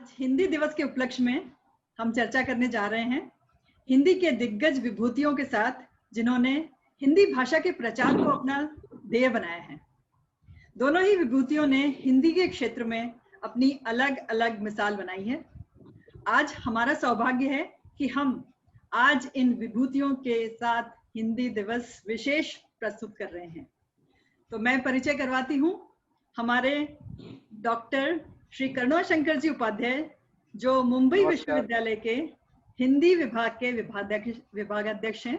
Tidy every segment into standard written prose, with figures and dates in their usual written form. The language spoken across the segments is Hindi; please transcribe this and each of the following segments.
आज हिंदी दिवस के उपलक्ष्य में हम चर्चा करने जा रहे हैं हिंदी के दिग्गज विभूतियों के साथ जिन्होंने हिंदी भाषा के प्रचार को अपना ध्येय बनाया है। दोनों ही विभूतियों ने हिंदी के क्षेत्र में अपनी अलग अलग मिसाल बनाई है। आज हमारा सौभाग्य है कि हम आज इन विभूतियों के साथ हिंदी दिवस विशेष प्रस्तुत कर रहे हैं। तो मैं परिचय करवाती हूँ हमारे डॉक्टर श्री करुणाशंकर जी उपाध्याय, जो मुंबई विश्वविद्यालय के हिंदी विभाग के विभागाध्यक्ष हैं,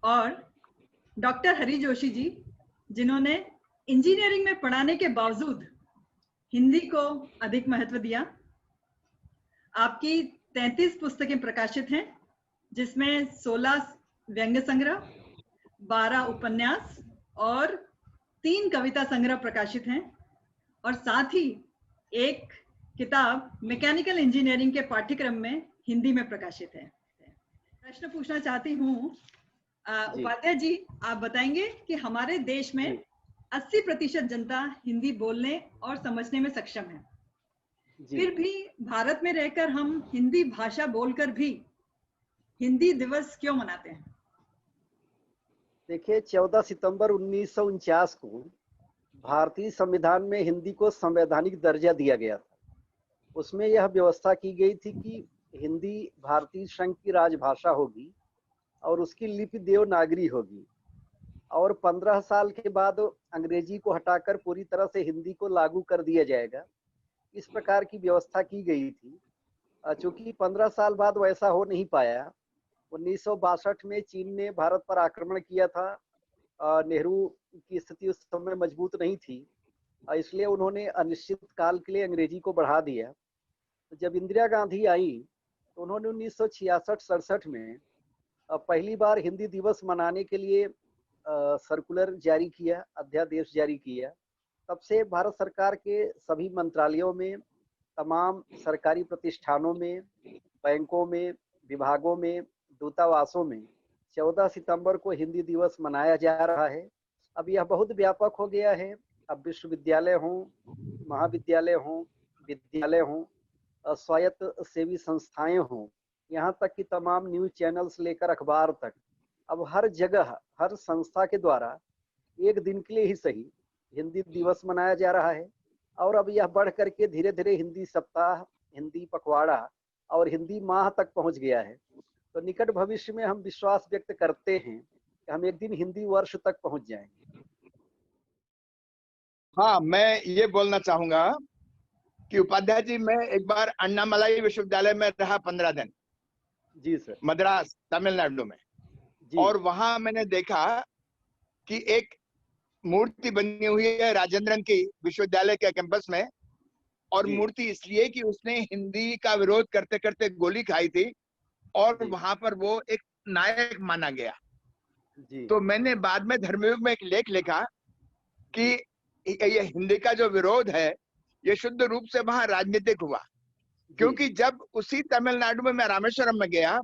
और डॉक्टर हरि जोशी जी, जिन्होंने इंजीनियरिंग में पढ़ाने के बावजूद हिंदी को अधिक महत्व दिया। आपकी 33 पुस्तकें प्रकाशित हैं, जिसमें 16 व्यंग्य संग्रह, 12 उपन्यास और 3 कविता संग्रह प्रकाशित हैं, और साथ ही एक किताब मैकेनिकल इंजीनियरिंग के पाठ्यक्रम में हिंदी में प्रकाशित है। प्रश्न पूछना चाहती हूँ उपाध्याय जी, आप बताएंगे कि हमारे देश में 80% जनता हिंदी बोलने और समझने में सक्षम है, फिर भी भारत में रहकर हम हिंदी भाषा बोलकर भी हिंदी दिवस क्यों मनाते हैं? देखिए, 14 सितंबर 1949 को भारतीय संविधान में हिंदी को संवैधानिक दर्जा दिया गया था। उसमें यह व्यवस्था की गई थी कि हिंदी भारतीय संघ की राजभाषा होगी और उसकी लिपि देवनागरी होगी, और 15 साल के बाद अंग्रेजी को हटाकर पूरी तरह से हिंदी को लागू कर दिया जाएगा। इस प्रकार की व्यवस्था की गई थी। चूंकि 15 साल बाद वैसा हो नहीं पाया। 1962 में चीन ने भारत पर आक्रमण किया था। नेहरू की स्थिति उस समय मजबूत नहीं थी, इसलिए उन्होंने अनिश्चित काल के लिए अंग्रेजी को बढ़ा दिया। जब इंदिरा गांधी आई तो उन्होंने 1966-67 में पहली बार हिंदी दिवस मनाने के लिए सर्कुलर जारी किया, अध्यादेश जारी किया। तब से भारत सरकार के सभी मंत्रालयों में, तमाम सरकारी प्रतिष्ठानों में, बैंकों में, विभागों में, दूतावासों में 14 सितंबर को हिंदी दिवस मनाया जा रहा है। अब यह बहुत व्यापक हो गया है। अब विश्वविद्यालय हों, महाविद्यालय हों, विद्यालय हों, स्वायत्त सेवी संस्थाएं हों, यहाँ तक कि तमाम न्यूज चैनल्स लेकर अखबार तक, अब हर जगह, हर संस्था के द्वारा एक दिन के लिए ही सही हिंदी दिवस मनाया जा रहा है। और अब यह बढ़ करके धीरे धीरे हिंदी सप्ताह, हिंदी पखवाड़ा और हिंदी माह तक पहुंच गया है। तो निकट भविष्य में हम विश्वास व्यक्त करते हैं कि हम एक दिन हिंदी वर्ष तक पहुंच जाएंगे। हाँ, मैं ये बोलना चाहूंगा कि उपाध्याय जी, मैं एक बार अन्नामलाई विश्वविद्यालय में रहा 15 दिन। जी सर। मद्रास, तमिलनाडु में। और वहां मैंने देखा कि एक मूर्ति बनी हुई है राजेंद्रन की विश्वविद्यालय के कैंपस में, और मूर्ति इसलिए कि उसने हिंदी का विरोध करते करते गोली खाई थी, और वहां पर वो एक नायक माना गया। तो मैंने बाद में धर्मयुग में एक लेख लिखा कि ये हिंदी का जो विरोध है ये शुद्ध रूप से वहां राजनीतिक हुआ, क्योंकि जब उसी तमिलनाडु में मैं रामेश्वरम में गया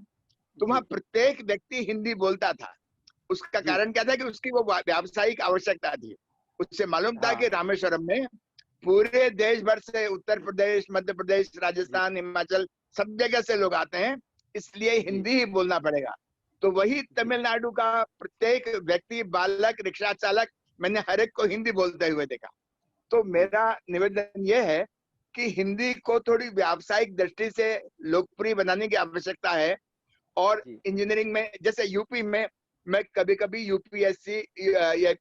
तो वहां प्रत्येक व्यक्ति हिंदी बोलता था। उसका कारण क्या था कि उसकी वो व्यावसायिक आवश्यकता थी। उससे मालूम था कि रामेश्वरम में पूरे देश भर से, उत्तर प्रदेश, मध्य प्रदेश, राजस्थान, हिमाचल, सब जगह से लोग आते हैं, इसलिए हिंदी ही बोलना पड़ेगा। तो वही तमिलनाडु का प्रत्येक व्यक्ति, बालक, रिक्शा चालक, मैंने हर एक को हिंदी बोलते हुए देखा। तो मेरा निवेदन यह है कि हिंदी को थोड़ी व्यावसायिक दृष्टि से लोकप्रिय बनाने की आवश्यकता है। और इंजीनियरिंग में, जैसे यूपी में, मैं कभी कभी यूपीएससी या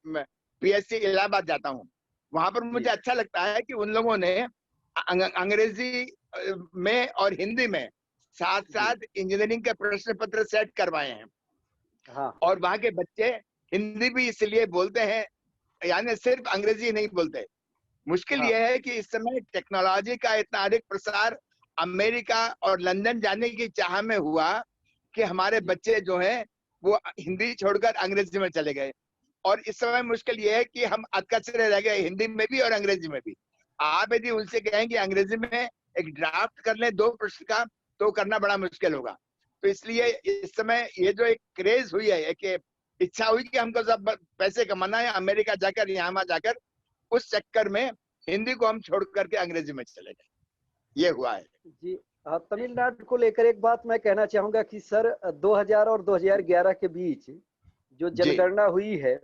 पीएससी इलाहाबाद जाता हूँ, वहां पर मुझे अच्छा लगता है कि उन लोगों ने अंग्रेजी में और हिंदी में साथ साथ इंजीनियरिंग के प्रश्न पत्र सेट करवाए हैं। और वहां के बच्चे हिंदी भी इसलिए बोलते हैं, यानी सिर्फ अंग्रेजी नहीं बोलते। मुश्किल यह है कि इस समय टेक्नोलॉजी का इतना अधिक प्रसार अमेरिका और लंदन जाने की चाह में हुआ कि हमारे बच्चे जो हैं वो हिंदी छोड़कर अंग्रेजी में चले गए। और इस समय मुश्किल यह है कि हम अधकचरे रह गए, हिंदी में भी और अंग्रेजी में भी। आप यदि उनसे कहें कि अंग्रेजी में एक ड्राफ्ट कर लें 2 पृष्ठ का, तो करना बड़ा मुश्किल होगा। तो इसलिए इस समय ये जो एक क्रेज हुई है, एक इच्छा हुई कि हमको सब पैसे कमाना है, अमेरिका जाकर, यहाँ जाकर, उस चक्कर में हिंदी को हम छोड़ करके अंग्रेजी में चले गए। ये हुआ है। जी हाँ, तमिलनाडु को लेकर एक बात मैं कहना चाहूंगा कि सर 2000 और 2011 के बीच जो जी जनगणना हुई है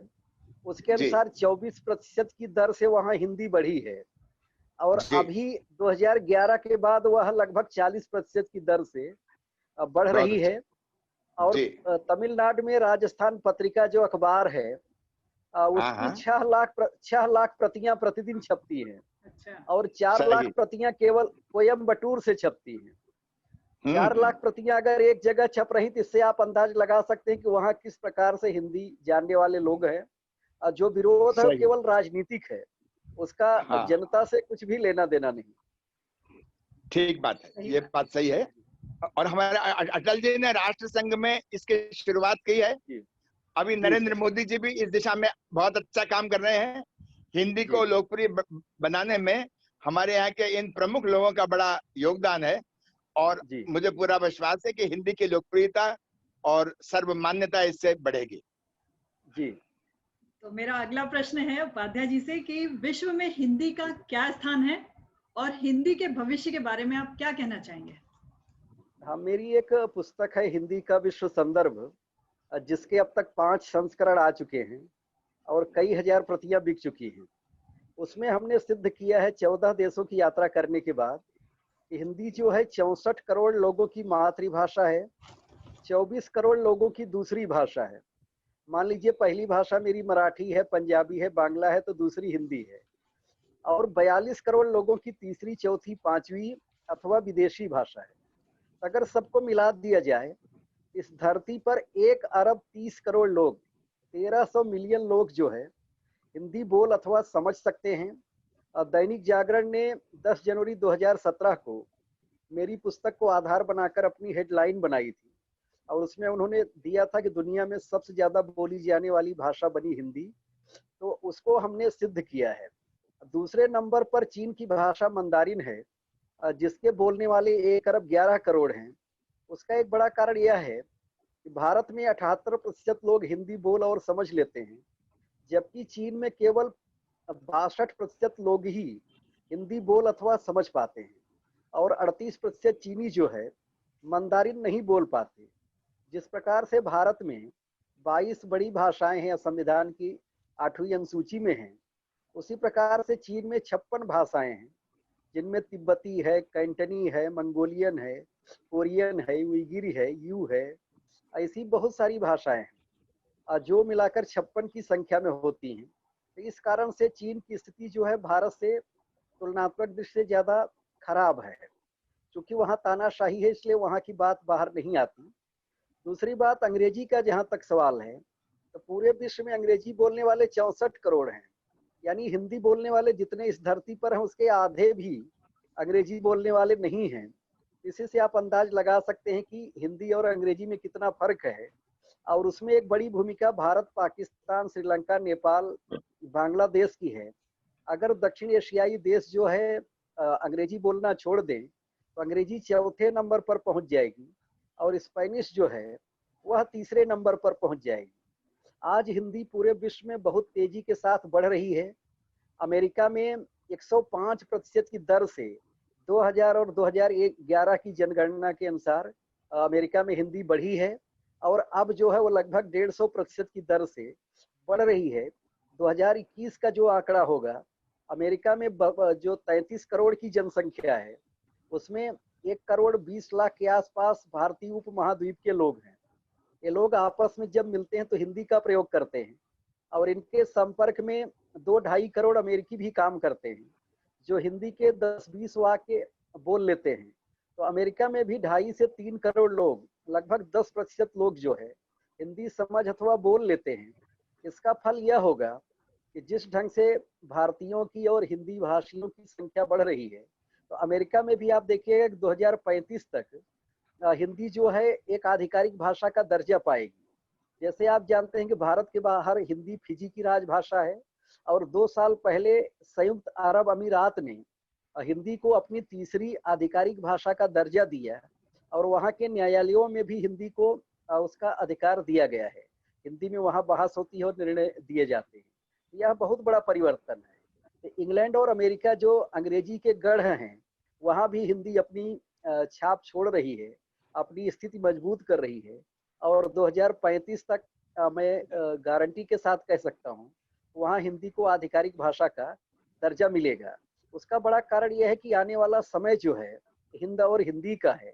उसके जी अनुसार 24% की दर से वहाँ हिंदी बढ़ी है, और जी, अभी 2011 के बाद वह लगभग 40% की दर से बढ़ बहुत रही अच्छा। है। और जी तमिलनाडु में राजस्थान पत्रिका जो अखबार है हाँ उसकी हाँ 6 लाख प्रतियां प्रतिदिन छपती हैं, अच्छा। और 4 लाख सही। प्रतियां केवल कोयम्बटूर से छपती हैं। 4 हम्म। लाख प्रतियां अगर एक जगह छप रही तो इससे आप अंदाज लगा सकते हैं कि वहाँ किस प्रकार से हिंदी जानने वाले लोग हैं। जो विरोध है वो सही। केवल राजनीतिक है, उसका हाँ जनता से कुछ भी लेना देना नहीं। ठीक बात है, सही ये बात। बात सही है। और हमारे अटल जी ने राष्ट्र संघ में इसकी शुरुआत की है। जी अभी जी नरेंद्र सर। मोदी जी भी इस दिशा में बहुत अच्छा काम कर रहे हैं। हिंदी जी को लोकप्रिय बनाने में हमारे यहाँ के इन प्रमुख लोगों का बड़ा योगदान है। और जी मुझे पूरा विश्वास है कि हिंदी की लोकप्रियता और सर्वमान्यता इससे बढ़ेगी। जी तो मेरा अगला प्रश्न है उपाध्याय जी से कि विश्व में हिंदी का क्या स्थान है और हिंदी के भविष्य के बारे में आप क्या कहना चाहेंगे? हाँ, मेरी एक पुस्तक है हिंदी का विश्व संदर्भ, जिसके अब तक 5 संस्करण आ चुके हैं और कई हजार प्रतियां बिक चुकी हैं। उसमें हमने सिद्ध किया है 14 देशों की यात्रा करने के बाद कि हिंदी जो है 64 करोड़ लोगों की मातृभाषा है, 24 करोड़ लोगों की दूसरी भाषा है। मान लीजिए पहली भाषा मेरी मराठी है, पंजाबी है, बांग्ला है, तो दूसरी हिंदी है। और 42 करोड़ लोगों की तीसरी, चौथी, पांचवी अथवा विदेशी भाषा है। अगर सबको मिला दिया जाए, इस धरती पर 1 अरब 30 करोड़ लोग, 1300 मिलियन लोग जो है हिंदी बोल अथवा समझ सकते हैं। दैनिक जागरण ने 10 जनवरी 2017 को मेरी पुस्तक को आधार बनाकर अपनी हेडलाइन बनाई थी, और उसमें उन्होंने दिया था कि दुनिया में सबसे ज्यादा बोली जाने वाली भाषा बनी हिंदी। तो उसको हमने सिद्ध किया है। दूसरे नंबर पर चीन की भाषा मंदारिन है, जिसके बोलने वाले 1 अरब 11 करोड़ हैं। उसका एक बड़ा कारण यह है कि भारत में 78% लोग हिंदी बोल और समझ लेते हैं, जबकि चीन में केवल 62% लोग ही हिंदी बोल अथवा समझ पाते हैं, और 38% चीनी जो है मंदारिन नहीं बोल पाते। जिस प्रकार से भारत में 22 बड़ी भाषाएं हैं, संविधान की 8वीं अनुसूची में हैं, उसी प्रकार से चीन में 56 भाषाएं हैं, जिनमें तिब्बती है, कैंटनी है, मंगोलियन है, कोरियन है, उइगिरी है, यू है। ऐसी बहुत सारी भाषाएं हैं जो मिलाकर 56 की संख्या में होती हैं। तो इस कारण से चीन की स्थिति जो है भारत से तुलनात्मक दृष्टि से ज्यादा खराब है, क्योंकि वहाँ तानाशाही है, इसलिए वहाँ की बात बाहर नहीं आती। दूसरी बात, अंग्रेजी का जहाँ तक सवाल है, तो पूरे विश्व में अंग्रेजी बोलने वाले 64 करोड़ हैं। यानी हिंदी बोलने वाले जितने इस धरती पर हैं उसके आधे भी अंग्रेजी बोलने वाले नहीं हैं। इसी से आप अंदाज लगा सकते हैं कि हिंदी और अंग्रेजी में कितना फर्क है। और उसमें एक बड़ी भूमिका भारत, पाकिस्तान, श्रीलंका, नेपाल, बांग्लादेश की है। अगर दक्षिण एशियाई देश जो है अंग्रेजी बोलना छोड़ दें, तो अंग्रेजी चौथे नंबर पर पहुंच जाएगी, और स्पेनिश जो है वह तीसरे नंबर पर पहुंच जाएगी। आज हिंदी पूरे विश्व में बहुत तेजी के साथ बढ़ रही है। अमेरिका में 105% की दर से 2000 और 2011 की जनगणना के अनुसार अमेरिका में हिंदी बढ़ी है, और अब जो है वो लगभग 150% की दर से बढ़ रही है। 2021 का जो आंकड़ा होगा, अमेरिका में जो 33 करोड़ की जनसंख्या है, उसमें 1 करोड़ 20 लाख के आसपास भारतीय उपमहाद्वीप के लोग हैं। ये लोग आपस में जब मिलते हैं तो हिंदी का प्रयोग करते हैं, और इनके संपर्क में 2-2.5 करोड़ अमेरिकी भी काम करते हैं, जो हिंदी के 10-20 वाक्य बोल लेते हैं। तो अमेरिका में भी 2.5 से 3 करोड़ लोग, लगभग 10% लोग जो है हिंदी समझ अथवा बोल लेते हैं। इसका फल यह होगा कि जिस ढंग से भारतीयों की और हिंदी भाषियों की संख्या बढ़ रही है, तो अमेरिका में भी आप देखिएगा कि 2035 तक हिंदी जो है एक आधिकारिक भाषा का दर्जा पाएगी। जैसे आप जानते हैं कि भारत के बाहर हिंदी फिजी की राजभाषा है, और 2 साल पहले संयुक्त अरब अमीरात ने हिंदी को अपनी तीसरी आधिकारिक भाषा का दर्जा दिया, और वहाँ के न्यायालयों में भी हिंदी को उसका अधिकार दिया गया है। हिंदी में वहाँ बहस होती है और निर्णय दिए जाते हैं। यह बहुत बड़ा परिवर्तन है। इंग्लैंड और अमेरिका जो अंग्रेजी के गढ़ हैं, वहाँ भी हिंदी अपनी छाप छोड़ रही है, अपनी स्थिति मजबूत कर रही है। और 2035 तक मैं गारंटी के साथ कह सकता हूँ, वहाँ हिंदी को आधिकारिक भाषा का दर्जा मिलेगा। उसका बड़ा कारण यह है कि आने वाला समय जो है हिंद और हिंदी का है।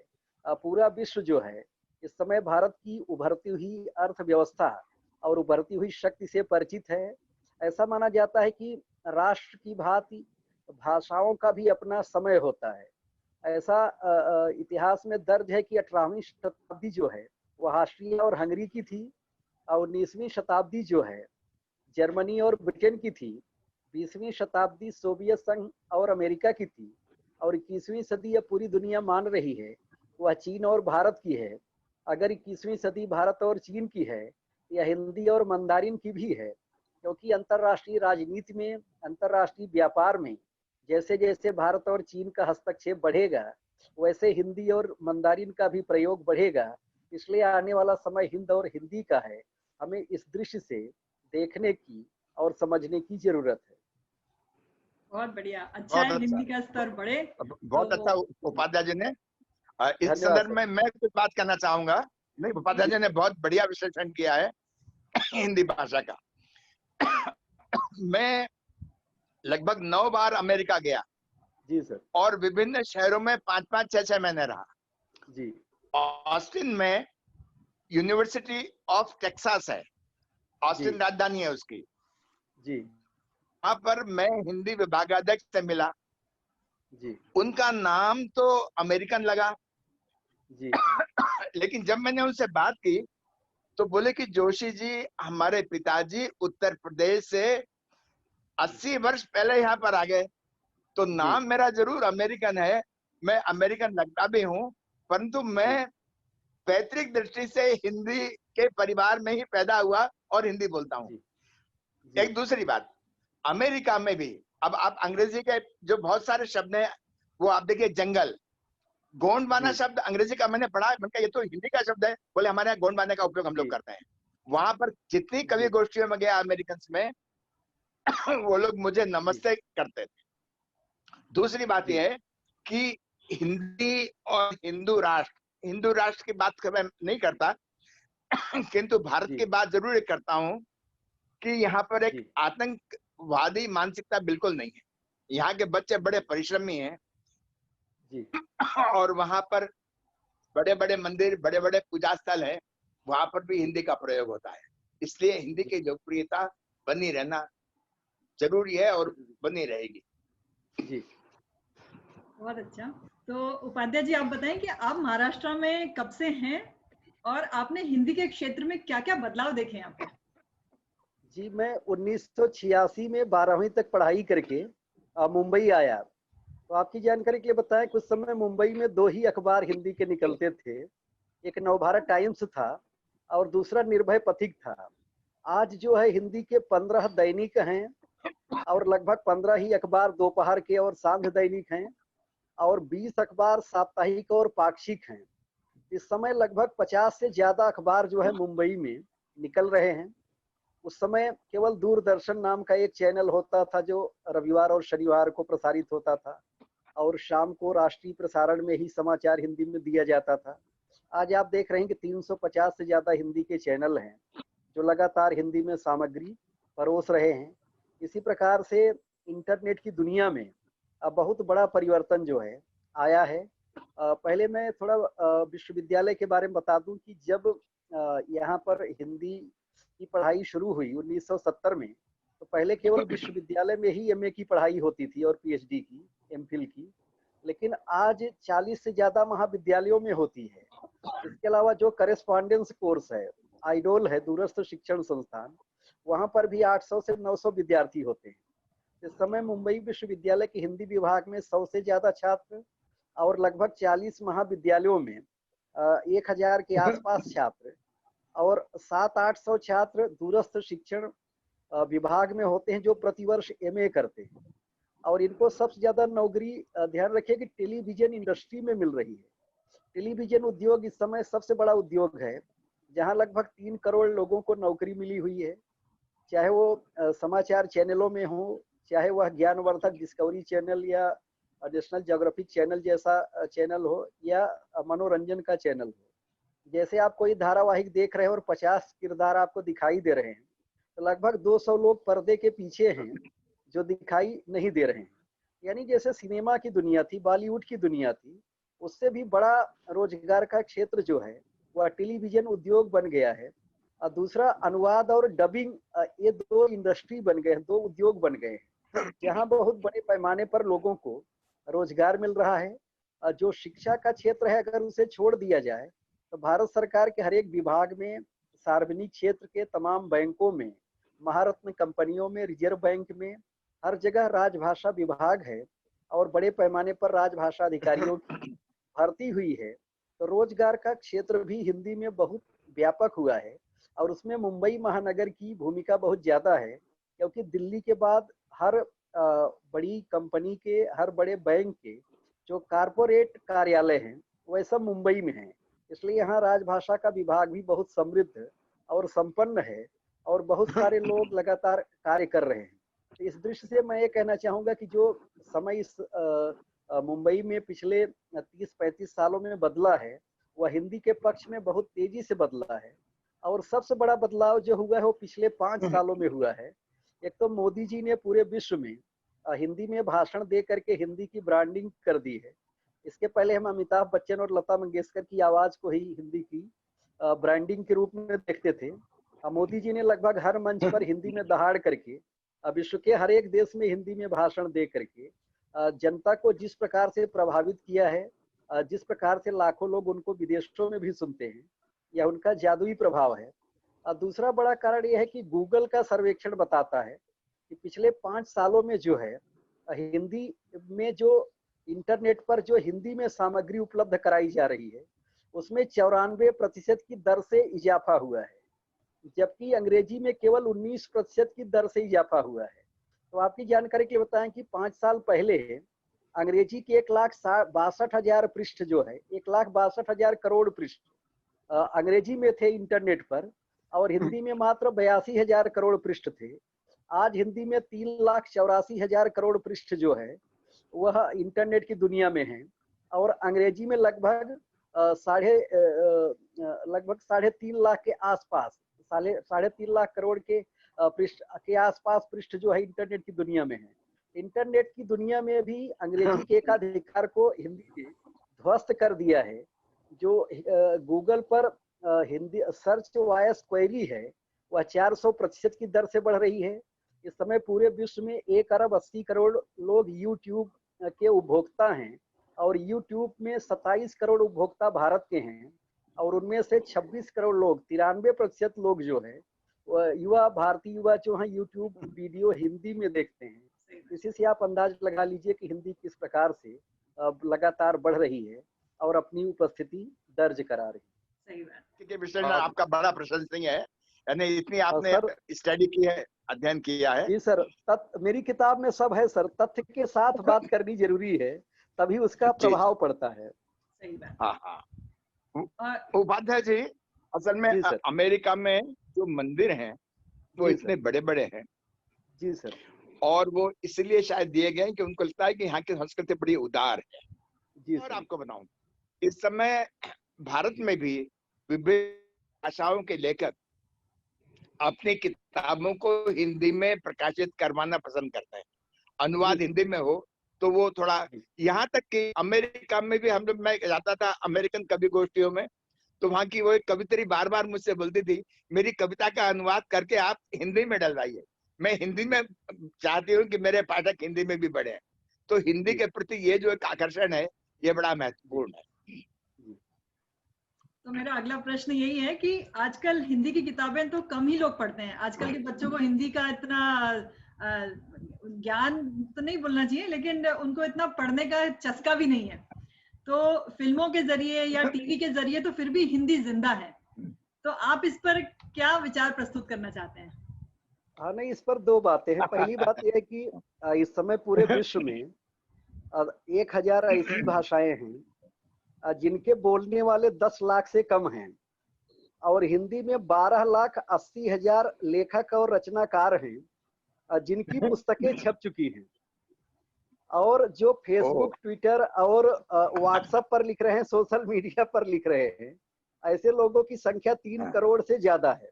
पूरा विश्व जो है इस समय भारत की उभरती हुई अर्थव्यवस्था और उभरती हुई शक्ति से परिचित है। ऐसा माना जाता है कि राष्ट्र की भांति भाषाओं का भी अपना समय होता है। ऐसा इतिहास में दर्ज है कि 18वीं शताब्दी जो है वह ऑस्ट्रिया और हंगरी की थी, और 19वीं शताब्दी जो है जर्मनी और ब्रिटेन की थी, 20वीं शताब्दी सोवियत संघ और अमेरिका की थी, और 21वीं सदी अब पूरी दुनिया मान रही है वह चीन और भारत की है। अगर 21वीं सदी भारत और चीन की है, यह हिंदी और मंदारिन की भी है, क्योंकि अंतर्राष्ट्रीय राजनीति में, अंतर्राष्ट्रीय व्यापार में जैसे जैसे भारत और चीन का हस्तक्षेप बढ़ेगा, वैसे हिंदी और मंदारिन का भी प्रयोग बढ़ेगा। इसलिए आने वाला समय हिंद और हिंदी का है। हमें इस दृश्य से देखने की और समझने की जरूरत है। बहुत बढ़िया, अच्छा बहुत है अच्छा, हिंदी का स्तर बढ़े। बहुत अच्छा उपाध्याय जी ने। इस धन्यवाद संदर्भ में मैं कुछ बात करना चाहूंगा। नहीं, उपाध्याय जी ने बहुत बढ़िया विश्लेषण किया है हिंदी भाषा का। मैं लगभग 9 बार अमेरिका गया जी सर। और विभिन्न शहरों में 5-5, 6-6 महीने रहा। जी। ऑस्टिन में यूनिवर्सिटी ऑफ टेक्सास है, ऑस्टिन जी। राजधानी है उसकी। जी। वहां पर मैं हिंदी विभागाध्यक्ष से मिला। जी। उनका नाम तो अमेरिकन लगा, जी। लेकिन जब मैंने उनसे बात की तो बोले कि जोशी जी, हमारे पिताजी उत्तर प्रदेश से 80 वर्ष पहले यहाँ पर आ गए, तो नाम मेरा जरूर अमेरिकन है, मैं अमेरिकन लगता भी हूँ, परंतु मैं पैतृक दृष्टि से हिंदी के परिवार में ही पैदा हुआ और हिंदी बोलता हूँ। एक दूसरी बात, अमेरिका में भी अब आप अंग्रेजी के जो बहुत सारे शब्द हैं, वो आप देखिए, जंगल, गोंडवाना शब्द अंग्रेजी का मैंने पढ़ा, मैंने कहा ये तो हिंदी का शब्द है, बोले हमारे यहाँ गोंडवाने का उपयोग हम लोग करते हैं। वहां पर जितनी कवि गोष्ठियों में गया अमेरिकन में, वो लोग मुझे नमस्ते करते थे। दूसरी बात यह है कि हिंदी और हिंदू राष्ट्र की बात मैं नहीं करता, किंतु भारत की बात जरूर करता हूं कि यहाँ पर एक आतंकवादी मानसिकता बिल्कुल नहीं है। यहाँ के बच्चे बड़े परिश्रमी हैं और वहां पर बड़े बड़े मंदिर, बड़े बड़े पूजा स्थल है, वहां पर भी हिंदी का प्रयोग होता है। इसलिए हिंदी की लोकप्रियता बनी रहना जरूरी है और बनी रहेगी। जी, बहुत अच्छा। तो उपाध्याय जी, आप बताएं कि आप महाराष्ट्र में कब से हैं और आपने हिंदी के क्षेत्र में क्या क्या बदलाव देखे यहाँ पे? जी, मैं 1986 में 12वीं तक पढ़ाई करके मुंबई आया। तो आपकी जानकारी के लिए बताएं, कुछ समय मुंबई में 2 ही अखबार हिंदी के निकलते थे। एक नवभारत टाइम्स था और दूसरा निर्भय पथिक था। आज जो है हिंदी के 15 दैनिक हैं और लगभग 15 ही अखबार दोपहर के और सांझ दैनिक हैं, और 20 अखबार साप्ताहिक और पाक्षिक हैं। इस समय लगभग 50 से ज्यादा अखबार जो है मुंबई में निकल रहे हैं। उस समय केवल दूरदर्शन नाम का एक चैनल होता था जो रविवार और शनिवार को प्रसारित होता था, और शाम को राष्ट्रीय प्रसारण में ही समाचार हिंदी में दिया जाता था। आज आप देख रहे हैं कि 350 से ज्यादा हिंदी के चैनल हैं जो लगातार हिंदी में सामग्री परोस रहे हैं। इसी प्रकार से इंटरनेट की दुनिया में अब बहुत बड़ा परिवर्तन जो है आया है। पहले मैं थोड़ा विश्वविद्यालय के बारे में बता दूं कि जब यहाँ पर हिंदी की पढ़ाई शुरू हुई 1970 में, तो पहले केवल विश्वविद्यालय में ही एमए की पढ़ाई होती थी और पीएचडी की, एमफिल की, लेकिन आज 40 से ज्यादा महाविद्यालयों में होती है। इसके अलावा जो करेस्पॉन्डेंस कोर्स है, आइडोल है, दूरस्थ शिक्षण संस्थान, वहां पर भी 800 से 900 विद्यार्थी होते हैं। इस समय मुंबई विश्वविद्यालय के हिंदी विभाग में 100 से ज्यादा छात्र और लगभग 40 महाविद्यालयों में 1000 के आसपास छात्र और 700-800 छात्र दूरस्थ शिक्षण विभाग में होते हैं जो प्रतिवर्ष एमए करते हैं। और इनको सबसे ज्यादा नौकरी, ध्यान रखिए कि टेलीविजन इंडस्ट्री में मिल रही है। टेलीविजन उद्योग इस समय सबसे बड़ा उद्योग है, जहां लगभग 3 करोड़ लोगों को नौकरी मिली हुई है, चाहे वो समाचार चैनलों में हो, चाहे वह ज्ञानवर्धक डिस्कवरी चैनल या नेशनल ज्योग्राफिक चैनल जैसा चैनल हो या मनोरंजन का चैनल हो। जैसे आप कोई धारावाहिक देख रहे हैं और 50 किरदार आपको दिखाई दे रहे हैं, तो लगभग 200 लोग पर्दे के पीछे हैं जो दिखाई नहीं दे रहे हैं। यानी जैसे सिनेमा की दुनिया थी, बॉलीवुड की दुनिया थी, उससे भी बड़ा रोजगार का क्षेत्र जो है वह टेलीविजन उद्योग बन गया है। और दूसरा अनुवाद और डबिंग, ये दो इंडस्ट्री बन गए हैं, दो उद्योग बन गए हैं, जहाँ बहुत बड़े पैमाने पर लोगों को रोजगार मिल रहा है। जो शिक्षा का क्षेत्र है, अगर उसे छोड़ दिया जाए तो भारत सरकार के हर एक विभाग में, सार्वजनिक क्षेत्र के तमाम बैंकों में, महारत्न कंपनियों में, रिजर्व बैंक में, हर जगह राजभाषा विभाग है और बड़े पैमाने पर राजभाषा अधिकारियों की भर्ती हुई है। तो रोजगार का क्षेत्र भी हिंदी में बहुत व्यापक हुआ है और उसमें मुंबई महानगर की भूमिका बहुत ज्यादा है, क्योंकि दिल्ली के बाद हर बड़ी कंपनी के, हर बड़े बैंक के जो कारपोरेट कार्यालय हैं वह सब मुंबई में हैं। इसलिए यहाँ राजभाषा का विभाग भी बहुत समृद्ध और संपन्न है और बहुत सारे लोग लगातार कार्य कर रहे हैं। तो इस दृष्टि से मैं ये कहना चाहूंगा कि जो समय इस मुंबई में पिछले 30-35 सालों में बदला है, वह हिंदी के पक्ष में बहुत तेजी से बदला है। और सबसे बड़ा बदलाव जो हुआ है वो पिछले 5 सालों में हुआ है। एक तो मोदी जी ने पूरे विश्व में हिंदी में भाषण दे करके हिंदी की ब्रांडिंग कर दी है। इसके पहले हम अमिताभ बच्चन और लता मंगेशकर की आवाज को ही हिंदी की ब्रांडिंग के रूप में देखते थे। मोदी जी ने लगभग हर मंच पर हिंदी में दहाड़ करके विश्व के हर एक देश में हिंदी में भाषण दे करके जनता को जिस प्रकार से प्रभावित किया है, जिस प्रकार से लाखों लोग उनको विदेशों में भी सुनते हैं, यह उनका जादुई प्रभाव है। दूसरा बड़ा कारण यह है कि गूगल का सर्वेक्षण बताता है कि पिछले 5 सालों में जो है हिंदी में जो इंटरनेट पर जो हिंदी में सामग्री उपलब्ध कराई जा रही है उसमें 94% की दर से इजाफा हुआ है, जबकि अंग्रेजी में केवल 19% की दर से इजाफा हुआ है। तो आपकी जानकारी के लिए बताएं कि 5 साल पहले अंग्रेजी के 1,62,000 पृष्ठ जो है, 1,62,000 करोड़ पृष्ठ अंग्रेजी में थे इंटरनेट पर, और हिंदी में मात्र 82,000 करोड़ पृष्ठ थे। आज हिंदी में 3,84,000 करोड़ पृष्ठ जो है वह इंटरनेट की दुनिया में है, और अंग्रेजी में लगभग 3.5 लाख के आसपास, 3.5 लाख करोड़ के पृष्ठ के आसपास पृष्ठ जो है इंटरनेट की दुनिया में है। इंटरनेट की दुनिया में भी अंग्रेजी के एकाधिकार को हिंदी ने ध्वस्त कर दिया है। जो गूगल पर हिंदी सर्च वॉइस क्वेरी है वह 400% की दर से बढ़ रही है। इस समय पूरे विश्व में 1 अरब 80 करोड़ लोग यूट्यूब के उपभोक्ता हैं, और यूट्यूब में 27 करोड़ उपभोक्ता भारत के हैं, और उनमें से 26 करोड़ लोग, 93% लोग जो है युवा, भारतीय युवा जो है यूट्यूब वीडियो हिंदी में देखते हैं। इसी से आप अंदाज लगा लीजिए कि हिंदी किस प्रकार से लगातार बढ़ रही है और अपनी उपस्थिति दर्ज करा रही है। सही बात। के विषय में आपका बड़ा प्रशंसनीय है, यानी इतनी आपने स्टडी की है, अध्ययन किया है। जी सर, मेरी किताब में सब है सर, तथ्य के साथ बात करनी जरूरी है, तभी उसका प्रभाव पड़ता है। सही बात। हाँ। उपाध्याय जी, असल में अमेरिका में जो मंदिर हैं वो इतने बड़े बड़े हैं। जी सर। और वो इसलिए शायद दिए गए कि उनको लगता है कि यहाँ की संस्कृति बड़ी उदार है। जी और आपको बताऊं, इस समय भारत में भी विभिन्न भाषाओं के लेखक अपनी किताबों को हिंदी में प्रकाशित करवाना पसंद करते हैं। अनुवाद हिंदी में हो तो वो थोड़ा, यहाँ तक कि अमेरिका में भी मैं जाता था अमेरिकन कवि गोष्ठियों में, तो वहां की वो एक कवित्री बार बार मुझसे बोलती थी, मेरी कविता का अनुवाद करके आप हिंदी में डलवाइए। मैं हिंदी में चाहती हूँ कि मेरे पाठक हिंदी में भी बढ़े। तो हिंदी के प्रति ये जो एक आकर्षण है ये बड़ा महत्वपूर्ण है। तो मेरा अगला प्रश्न यही है कि आजकल हिंदी की किताबें तो कम ही लोग पढ़ते हैं। आजकल के बच्चों को हिंदी का इतना ज्ञान तो नहीं बोलना चाहिए, लेकिन उनको इतना पढ़ने का चस्का भी नहीं है। तो फिल्मों के जरिए या टीवी के जरिए तो फिर भी हिंदी जिंदा है। तो आप इस पर क्या विचार प्रस्तुत करना चाहते हैं? हाँ, नहीं, इस पर 2 बातें हैं। पहली बात यह है कि इस समय पूरे विश्व में 1000 ऐसी भाषाएं हैं जिनके बोलने वाले 10 लाख से कम हैं, और हिंदी में 12,80,000 लेखक और रचनाकार हैं जिनकी पुस्तकें छप चुकी हैं। और जो फेसबुक, ट्विटर और व्हाट्सएप पर लिख रहे हैं, सोशल मीडिया पर लिख रहे हैं, ऐसे लोगों की संख्या 3 करोड़ से ज्यादा है,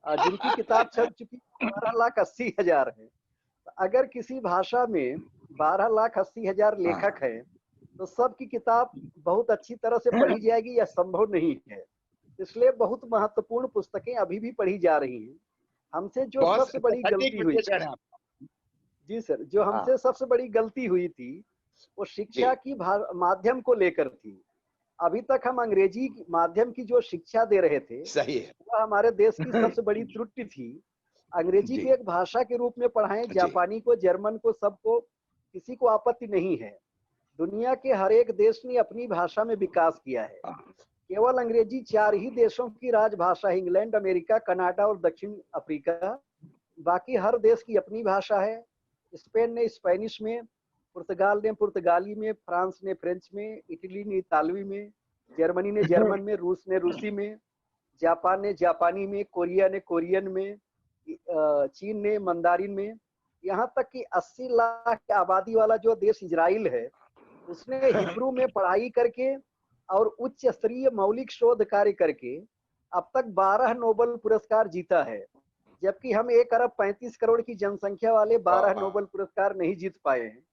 जिनकी किताब छप चुकी 12,80,000 है। अगर किसी भाषा में 12,80,000 लेखक हैं, तो सबकी किताब बहुत अच्छी तरह से पढ़ी जाएगी, यह संभव नहीं है। इसलिए बहुत महत्वपूर्ण पुस्तकें अभी भी पढ़ी जा रही हैं। हमसे जो सबसे बड़ी गलती हुई, जी सर, जो हमसे सबसे बड़ी गलती हुई थी वो शिक्षा की माध्यम को लेकर थी। अभी तक हम अंग्रेजी माध्यम की जो शिक्षा दे रहे थे, सही है, वह हमारे देश की सबसे बड़ी त्रुटि थी। अंग्रेजी को एक भाषा के रूप में पढ़ाएं, जापानी को, जर्मन को, सबको, किसी को आपत्ति नहीं है। दुनिया के हर एक देश ने अपनी भाषा में विकास किया है। केवल अंग्रेजी 4 ही देशों की राजभाषा है, इंग्लैंड, अमेरिका, कनाडा और दक्षिण अफ्रीका। बाकी हर देश की अपनी भाषा है। स्पेन ने स्पेनिश में, पुर्तगाल ने पुर्तगाली में, फ्रांस ने फ्रेंच में, इटली ने इतालवी में, जर्मनी ने जर्मन में, रूस ने रूसी में, जापान ने जापानी में, कोरिया ने कोरियन में, चीन ने मंदारिन में। यहाँ तक कि 80 लाख की आबादी वाला जो देश इजराइल है, उसने हिब्रू में पढ़ाई करके और उच्च स्तरीय मौलिक शोध कार्य करके अब तक 12 नोबेल पुरस्कार जीता है, जबकि हम 1 अरब 35 करोड़ की जनसंख्या वाले 12 नोबेल पुरस्कार नहीं जीत पाए हैं।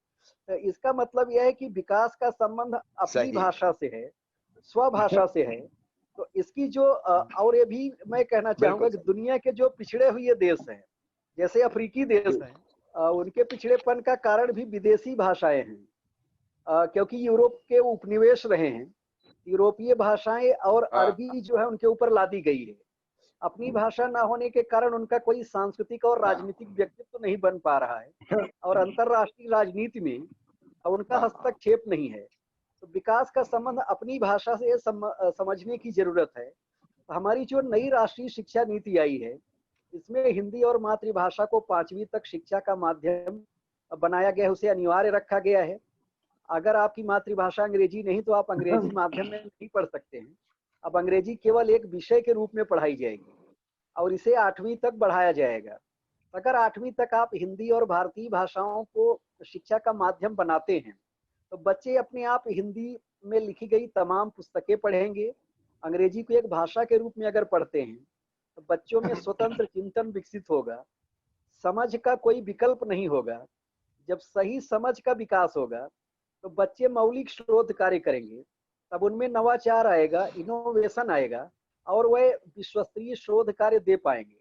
तो इसका मतलब यह है कि विकास का संबंध अपनी भाषा से है, स्वभाषा से है। तो इसकी जो और ये भी मैं कहना चाहूंगा कि दुनिया के जो पिछड़े हुए देश हैं, जैसे अफ्रीकी देश हैं, उनके पिछड़ेपन का कारण भी विदेशी भाषाएं हैं, क्योंकि यूरोप के उपनिवेश रहे हैं। यूरोपीय भाषाएं और अरबी जो है उनके ऊपर लादी गई है। अपनी भाषा ना होने के कारण उनका कोई सांस्कृतिक और राजनीतिक व्यक्तित्व नहीं बन पा रहा है, और अंतरराष्ट्रीय राजनीति में उनका हस्तक्षेप नहीं है। तो विकास का संबंध अपनी भाषा से समझने की जरूरत है। हमारी जो नई राष्ट्रीय शिक्षा नीति आई है, इसमें हिंदी और मातृभाषा को 5वीं तक शिक्षा का माध्यम बनाया गया है, उसे अनिवार्य रखा गया है। अगर आपकी मातृभाषा अंग्रेजी नहीं तो आप अंग्रेजी माध्यम में नहीं पढ़ सकते हैं। अब अंग्रेजी केवल एक विषय के रूप में पढ़ाई जाएगी और इसे 8वीं तक बढ़ाया जाएगा। अगर 8वीं तक आप हिंदी और भारतीय भाषाओं को शिक्षा का माध्यम बनाते हैं, तो बच्चे अपने आप हिंदी में लिखी गई तमाम पुस्तकें पढ़ेंगे। अंग्रेजी को एक भाषा के रूप में अगर पढ़ते हैं, तो बच्चों में स्वतंत्र चिंतन विकसित होगा, समझ का कोई विकल्प नहीं होगा। जब सही समझ का विकास होगा, तो बच्चे मौलिक शोध कार्य करेंगे, तब उनमें नवाचार आएगा, इनोवेशन आएगा, और वह विश्वस्तरीय शोध कार्य दे पाएंगे।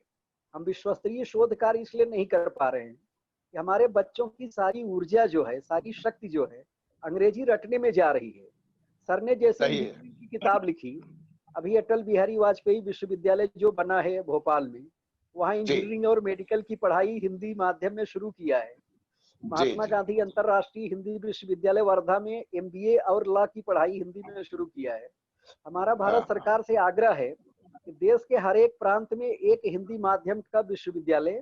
हम विश्वस्तरीय शोध कार्य इसलिए नहीं कर पा रहे हैं कि हमारे बच्चों की सारी ऊर्जा जो है, सारी शक्ति जो है, अंग्रेजी रटने में जा रही है। सर ने जैसे की किताब लिखी, अभी अटल बिहारी वाजपेयी विश्वविद्यालय जो बना है भोपाल में, वहाँ इंजीनियरिंग और मेडिकल की पढ़ाई हिंदी माध्यम में शुरू किया है। महात्मा गांधी अंतरराष्ट्रीय हिंदी विश्वविद्यालय वर्धा में MBA और लॉ की पढ़ाई हिंदी में शुरू किया है। हमारा भारत सरकार से आग्रह है कि देश के हर एक प्रांत में एक हिंदी माध्यम का विश्वविद्यालय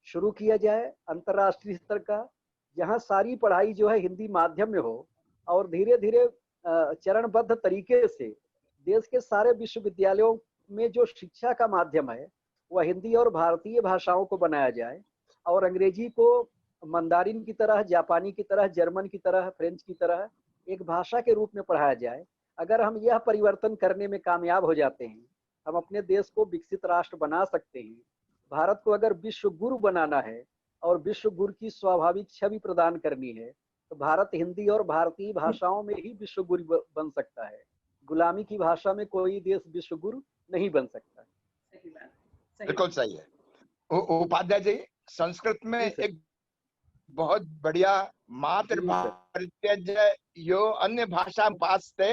शुरू किया जाए, अंतरराष्ट्रीय स्तर का, जहां सारी पढ़ाई जो है हिंदी माध्यम में हो, और धीरे धीरे चरणबद्ध तरीके से देश के सारे विश्वविद्यालयों में जो शिक्षा का माध्यम है वह हिंदी और भारतीय भाषाओं को बनाया जाए, और अंग्रेजी को मंदारिन की तरह, जापानी की तरह, जर्मन की तरह, फ्रेंच की तरह एक भाषा के रूप में पढ़ाया जाए। अगर हम यह परिवर्तन करने में कामयाब हो जाते हैं, हम अपने देश को विकसित राष्ट्र बना सकते हैं। भारत को अगर विश्व गुरु बनाना है और विश्व गुरु की स्वाभाविक छवि प्रदान करनी है, तो भारत हिंदी और भारतीय भाषाओं में ही विश्व गुरु बन सकता है। गुलामी की भाषा में कोई देश विश्व गुरु नहीं बन सकता। सही बात, बिल्कुल सही है। उपाध्याय जी, संस्कृत में एक बहुत बढ़िया मातृभाषा यो अन्य भाषा पास्ते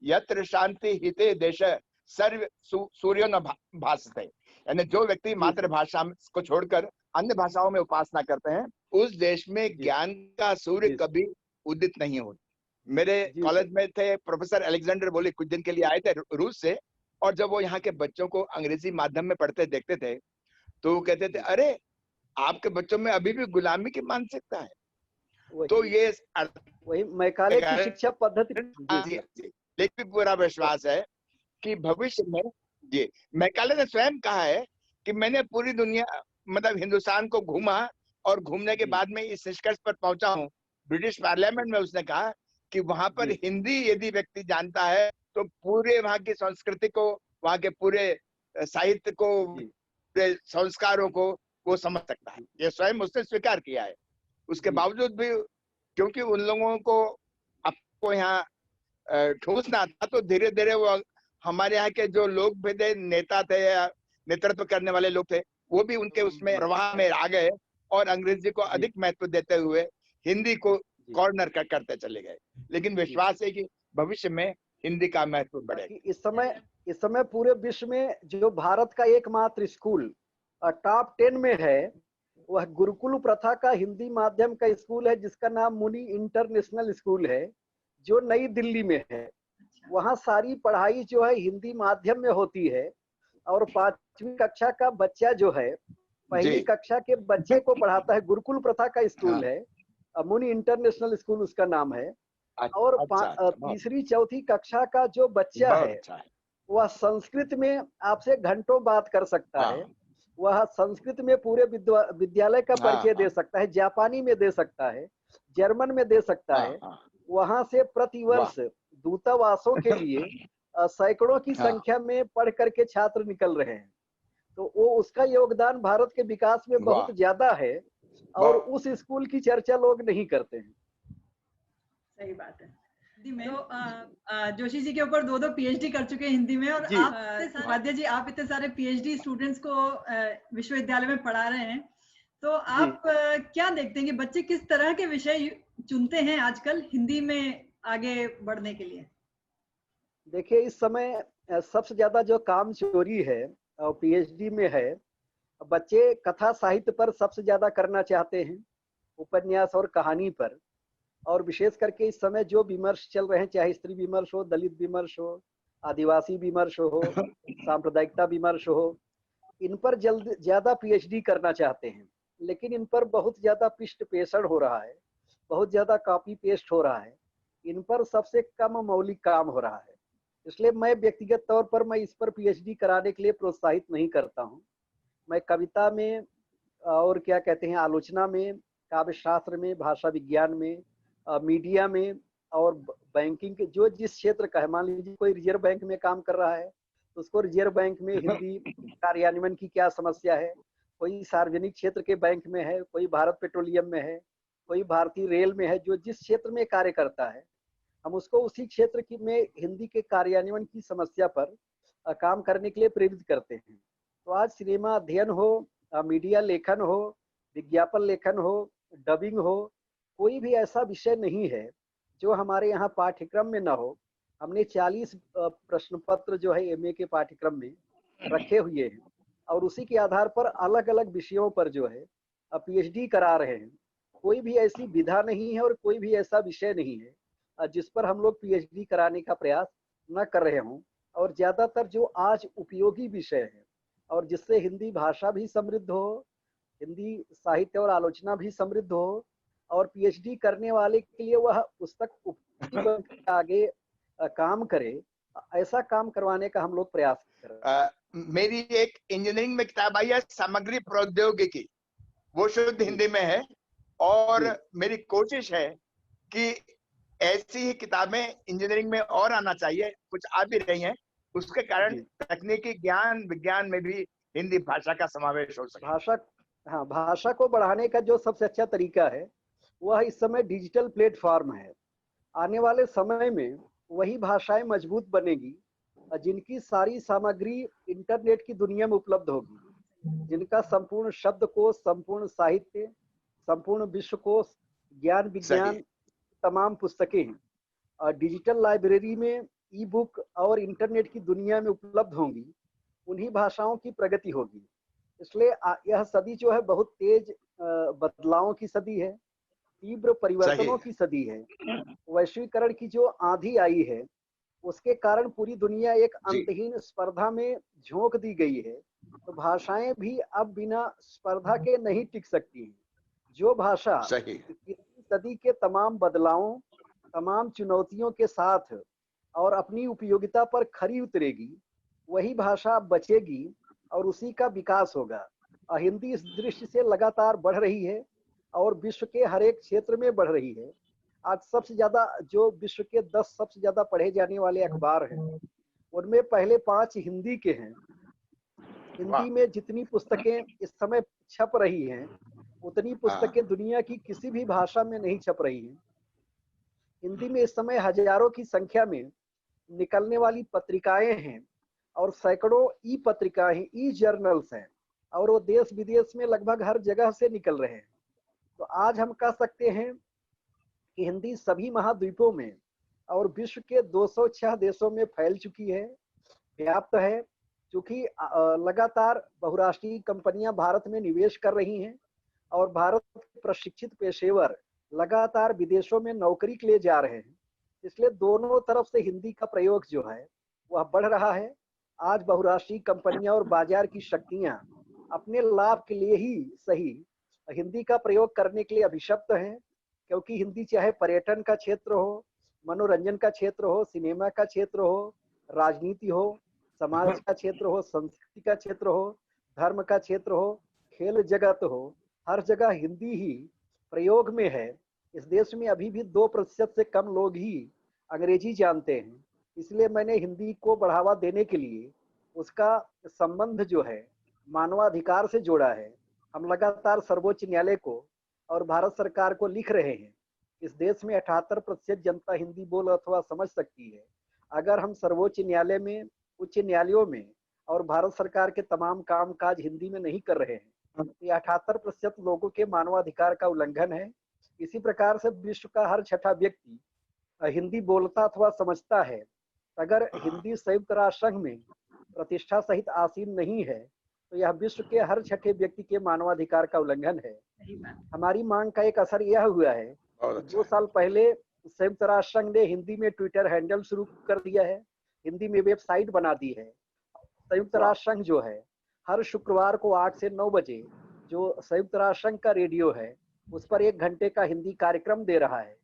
यत्र शांति हिते देश सर्व सूर्यो न भासते, यानी जो व्यक्ति मातृभाषा को छोड़कर अन्य भाषाओं में उपासना करते हैं, उस देश में ज्ञान का सूर्य कभी उदित नहीं होता। मेरे कॉलेज में थे प्रोफेसर अलेक्जेंडर बोले, कुछ दिन के लिए आए थे रूस से, और जब वो यहाँ के बच्चों को अंग्रेजी माध्यम में पढ़ते देखते थे, तो वो कहते थे, अरे आपके बच्चों में अभी भी गुलामी की मानसिकता है। तो ये वही मैकाले की शिक्षा पद्धति, लेकिन पूरा विश्वास है कि भविष्य में, जी, मैकाले ने स्वयं कहा है कि मैंने पूरी दुनिया, मतलब हिंदुस्तान को घूमा, और घूमने के बाद में इस निष्कर्ष पर पहुंचा हूं, ब्रिटिश पार्लियामेंट में उसने कहा कि वहां पर हिंदी यदि व्यक्ति जानता है तो पूरे वहां की संस्कृति को, वहां के पूरे साहित्य को, पूरे संस्कारों को वो समझ सकता है। ये स्वयं उसने स्वीकार किया है। उसके बावजूद भी क्योंकि उन लोगों को आपको यहाँ ठूंसना था, तो धीरे धीरे वो हमारे यहाँ के जो लोग भी थे, नेता थे या नेतृत्व करने वाले लोग थे, वो भी उनके उसमें प्रवाह में आ गए और अंग्रेजी को अधिक महत्व देते हुए हिंदी को कॉर्नर करते चले गए। लेकिन विश्वास है कि भविष्य में हिंदी का महत्व बढ़ेगा। इस समय पूरे विश्व में जो भारत का एकमात्र स्कूल टॉप 10 में है, वह गुरुकुल प्रथा का हिंदी माध्यम का स्कूल है, जिसका नाम मुनि इंटरनेशनल स्कूल है, जो नई दिल्ली में है। वहाँ सारी पढ़ाई जो है हिंदी माध्यम में होती है और 5वीं कक्षा का बच्चा जो है पहली कक्षा के बच्चे को पढ़ाता है। गुरुकुल प्रथा का स्कूल है, मुनि इंटरनेशनल स्कूल उसका नाम है। और तीसरी चौथी कक्षा का जो बच्चा है वह संस्कृत में आपसे घंटों बात कर सकता है। वह संस्कृत में पूरे विद्यालय का परिचय दे सकता है, जापानी में दे सकता है, जर्मन में दे सकता है। वहां से प्रतिवर्ष दूतावासों के लिए सैकड़ों की संख्या में पढ़ करके छात्र निकल रहे हैं। तो वो उसका योगदान भारत के विकास में बहुत ज्यादा है और उस स्कूल की चर्चा लोग नहीं करते हैं। सही बात है। तो जोशी जी के ऊपर 2 पीएचडी कर चुके हैं हिंदी में, और आप वाद्य जी, आप इतने सारे पीएचडी स्टूडेंट्स को विश्वविद्यालय में पढ़ा रहे हैं, तो आप क्या देखते हैं कि बच्चे किस तरह के विषय चुनते हैं आजकल हिंदी में आगे बढ़ने के लिए? देखिए, इस समय सबसे ज्यादा जो काम चोरी है और पीएचडी में है, बच्चे कथा साहित्य पर सबसे ज्यादा करना चाहते हैं, उपन्यास और कहानी पर। और विशेष करके इस समय जो विमर्श चल रहे हैं, चाहे स्त्री विमर्श हो, दलित विमर्श हो, आदिवासी विमर्श हो, सांप्रदायिकता विमर्श हो, इन पर ज्यादा पीएचडी करना चाहते हैं। लेकिन इन पर बहुत ज्यादा पृष्ठ पेषण हो रहा है, बहुत ज्यादा कॉपी पेस्ट हो रहा है, इन पर सबसे कम मौलिक काम हो रहा है। इसलिए मैं व्यक्तिगत तौर पर मैं इस पर पीएचडी कराने के लिए प्रोत्साहित नहीं करता हूँ। मैं कविता में और क्या कहते हैं, आलोचना में, काव्य शास्त्र में, भाषा विज्ञान में, मीडिया में और बैंकिंग के जो जिस क्षेत्र का है, मान लीजिए कोई रिजर्व बैंक में काम कर रहा है तो उसको रिजर्व बैंक में हिंदी कार्यान्वयन की क्या समस्या है, कोई सार्वजनिक क्षेत्र के बैंक में है, कोई भारत पेट्रोलियम में है, कोई भारतीय रेल में है, जो जिस क्षेत्र में कार्य करता है हम उसको उसी क्षेत्र की में हिंदी के कार्यान्वयन की समस्या पर काम करने के लिए प्रेरित करते हैं। तो आज सिनेमा अध्ययन हो, मीडिया लेखन हो, विज्ञापन लेखन हो, डबिंग हो, कोई भी ऐसा विषय नहीं है जो हमारे यहाँ पाठ्यक्रम में ना हो। हमने 40 प्रश्न पत्र जो है एमए के पाठ्यक्रम में रखे हुए हैं और उसी के आधार पर अलग अलग विषयों पर जो है पीएचडी करा रहे हैं। कोई भी ऐसी विधा नहीं है और कोई भी ऐसा विषय नहीं है जिस पर हम लोग पीएचडी कराने का प्रयास न कर रहे हों। और ज्यादातर जो आज उपयोगी विषय है और जिससे हिंदी भाषा भी समृद्ध हो, हिंदी साहित्य और आलोचना भी समृद्ध हो, और पीएचडी करने वाले के लिए वह पुस्तक आगे काम करे, ऐसा काम करवाने का हम लोग प्रयास कर रहे हैं। मेरी एक इंजीनियरिंग में किताब आई है, सामग्री प्रौद्योगिकी, वो शुद्ध हिंदी में है और मेरी कोशिश है कि ऐसी ही किताबें इंजीनियरिंग में और आना चाहिए। कुछ आ भी रही हैं, उसके कारण तकनीकी ज्ञान विज्ञान में भी हिंदी भाषा का समावेश हो सके। भाषा को बढ़ाने का जो सबसे अच्छा तरीका है वह इस समय डिजिटल प्लेटफॉर्म है। आने वाले समय में वही भाषाएं मजबूत बनेगी जिनकी सारी सामग्री इंटरनेट की दुनिया में उपलब्ध होगी, जिनका संपूर्ण शब्दकोश, संपूर्ण साहित्य, संपूर्ण विश्वकोश, ज्ञान विज्ञान, तमाम पुस्तकें डिजिटल लाइब्रेरी में ई बुक और इंटरनेट की दुनिया में उपलब्ध होंगी। उन्हीं भाषाओं की प्रगति होगी। इसलिए यह सदी जो है बहुत तेज बदलावों की सदी है, तीव्र परिवर्तनों की सदी है। वैश्वीकरण की जो आंधी आई है उसके कारण पूरी दुनिया एक अंतहीन स्पर्धा में झोंक दी गई है। तो भाषाएं भी अब बिना स्पर्धा के नहीं टिक सकती हैं। जो भाषा सदी के तमाम बदलावों, तमाम चुनौतियों के साथ और अपनी उपयोगिता पर खरी उतरेगी, वही भाषा बचेगी और उसी का विकास होगा। हिंदी इस दृष्टि से लगातार बढ़ रही है और विश्व के हर एक क्षेत्र में बढ़ रही है। आज सबसे ज्यादा जो विश्व के 10 सबसे ज्यादा पढ़े जाने वाले अखबार हैं, उनमें पहले 5 हिंदी के हैं। हिंदी में जितनी पुस्तकें इस समय छप रही हैं, उतनी पुस्तकें दुनिया की किसी भी भाषा में नहीं छप रही हैं। हिंदी में इस समय हजारों की संख्या में निकलने वाली पत्रिकाएं हैं और सैकड़ों ई पत्रिकाएं, ई जर्नल्स हैं, और वो देश विदेश में लगभग हर जगह से निकल रहे हैं। तो आज हम कह सकते हैं कि हिंदी सभी महाद्वीपों में और विश्व के 206 देशों में फैल चुकी है, व्याप्त है। क्योंकि लगातार बहुराष्ट्रीय कंपनियां भारत में निवेश कर रही हैं और भारत के प्रशिक्षित पेशेवर लगातार विदेशों में नौकरी के लिए जा रहे हैं। इसलिए दोनों तरफ से हिंदी का प्रयोग जो है वह बढ़ रहा है। आज बहुराष्ट्रीय कंपनियां और बाजार की शक्तियां अपने लाभ के लिए ही सही हिंदी का प्रयोग करने के लिए अभिशप्त हैं, क्योंकि हिंदी चाहे पर्यटन का क्षेत्र हो, मनोरंजन का क्षेत्र हो, सिनेमा का क्षेत्र हो, राजनीति हो, समाज का क्षेत्र हो, संस्कृति का क्षेत्र हो, धर्म का क्षेत्र हो, खेल जगत हो, हर जगह हिंदी ही प्रयोग में है। इस देश में अभी भी 2% से कम लोग ही अंग्रेजी जानते हैं। इसलिए मैंने हिंदी को बढ़ावा देने के लिए उसका संबंध जो है मानवाधिकार से जोड़ा है। हम लगातार सर्वोच्च न्यायालय को और भारत सरकार को लिख रहे हैं। इस देश में 78% जनता हिंदी बोल अथवा समझ सकती है। अगर हम सर्वोच्च न्यायालय में, उच्च न्यायालयों में और भारत सरकार के तमाम कामकाज हिंदी में नहीं कर रहे हैं, तो 78% लोगों के मानवाधिकार का उल्लंघन है। इसी प्रकार से विश्व का हर छठा व्यक्ति हिंदी बोलता अथवा समझता है। अगर हिंदी संयुक्त राष्ट्र संघ में प्रतिष्ठा सहित आसीन नहीं है, तो यह विश्व के हर छठे व्यक्ति के मानवाधिकार का उल्लंघन है। हमारी मांग का एक असर यह हुआ है, 2 साल पहले संयुक्त राष्ट्र संघ ने हिंदी में ट्विटर हैंडल शुरू कर दिया है, हिंदी में वेबसाइट बना दी है। संयुक्त राष्ट्र संघ जो है हर शुक्रवार को 8 से 9 बजे जो संयुक्त राष्ट्र संघ का रेडियो है उस पर 1 घंटे का हिंदी कार्यक्रम दे रहा है।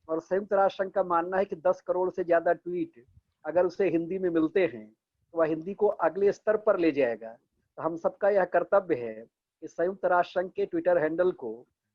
और संयुक्त राष्ट्र संघ का मानना है कि 10 करोड़ से ज्यादा ट्वीट अगर उसे हिंदी में मिलते हैं तो वह हिंदी को अगले स्तर पर ले जाएगा। तो हम सबका यह कर्तव्य है कि संयुक्त राष्ट्र संघ के ट्विटर हैंडल को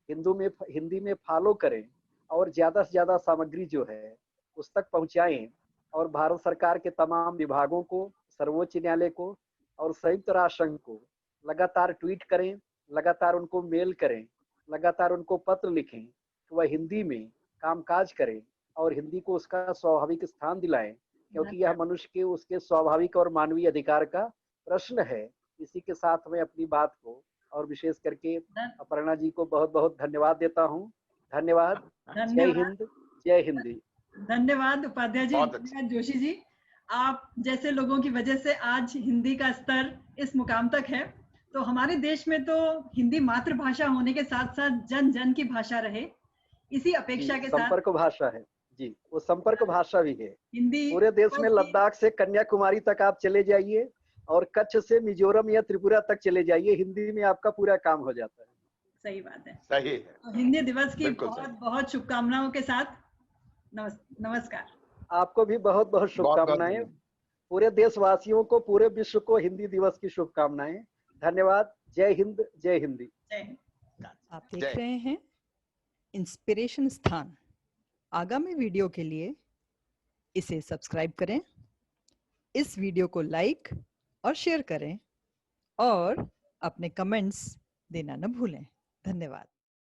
हिंदी में फॉलो करें और ज्यादा से ज्यादा सामग्री जो है उस तक पहुंचाएं और भारत सरकार के तमाम विभागों को, सर्वोच्च न्यायालय को और संयुक्त राष्ट्र संघ को लगातार ट्वीट करें, लगातार उनको मेल करें, लगातार उनको पत्र लिखें कि वह हिंदी में कामकाज करें और हिंदी को उसका स्वाभाविक स्थान दिलाएं, क्योंकि यह मनुष्य के उसके स्वाभाविक और मानवीय अधिकार का प्रश्न है। इसी के साथ मैं अपनी बात को और विशेष करके अपर्णा जी को बहुत बहुत धन्यवाद देता हूँ। धन्यवाद। जय हिंद, जय हिंदी। धन्यवाद उपाध्याय जी, धन्यवाद जोशी जी। आप जैसे लोगों की वजह से आज हिंदी का स्तर इस मुकाम तक है। तो हमारे देश में तो हिंदी मातृभाषा होने के साथ साथ जन जन की भाषा रहे, इसी अपेक्षा के साथ संपर्क भाषा है जी, वो संपर्क भाषा भी है। हिंदी पूरे देश में लद्दाख से कन्याकुमारी तक आप चले जाइए और कच्छ से मिजोरम या त्रिपुरा तक चले जाइए, हिंदी में आपका पूरा काम हो जाता है। सही बात है, सही है। तो हिंदी दिवस की बहुत बहुत शुभकामनाओं के साथ नमस्कार। आपको भी बहुत बहुत शुभकामनाएं। पूरे देशवासियों को, पूरे विश्व को हिंदी दिवस की शुभकामनाएं। धन्यवाद। जय हिंद, जय हिंदी। आप देख रहे हैं इंस्पिरेशन स्थान। आगामी वीडियो के लिए इसे सब्सक्राइब करें, इस वीडियो को लाइक और शेयर करें और अपने कमेंट्स देना न भूलें। धन्यवाद।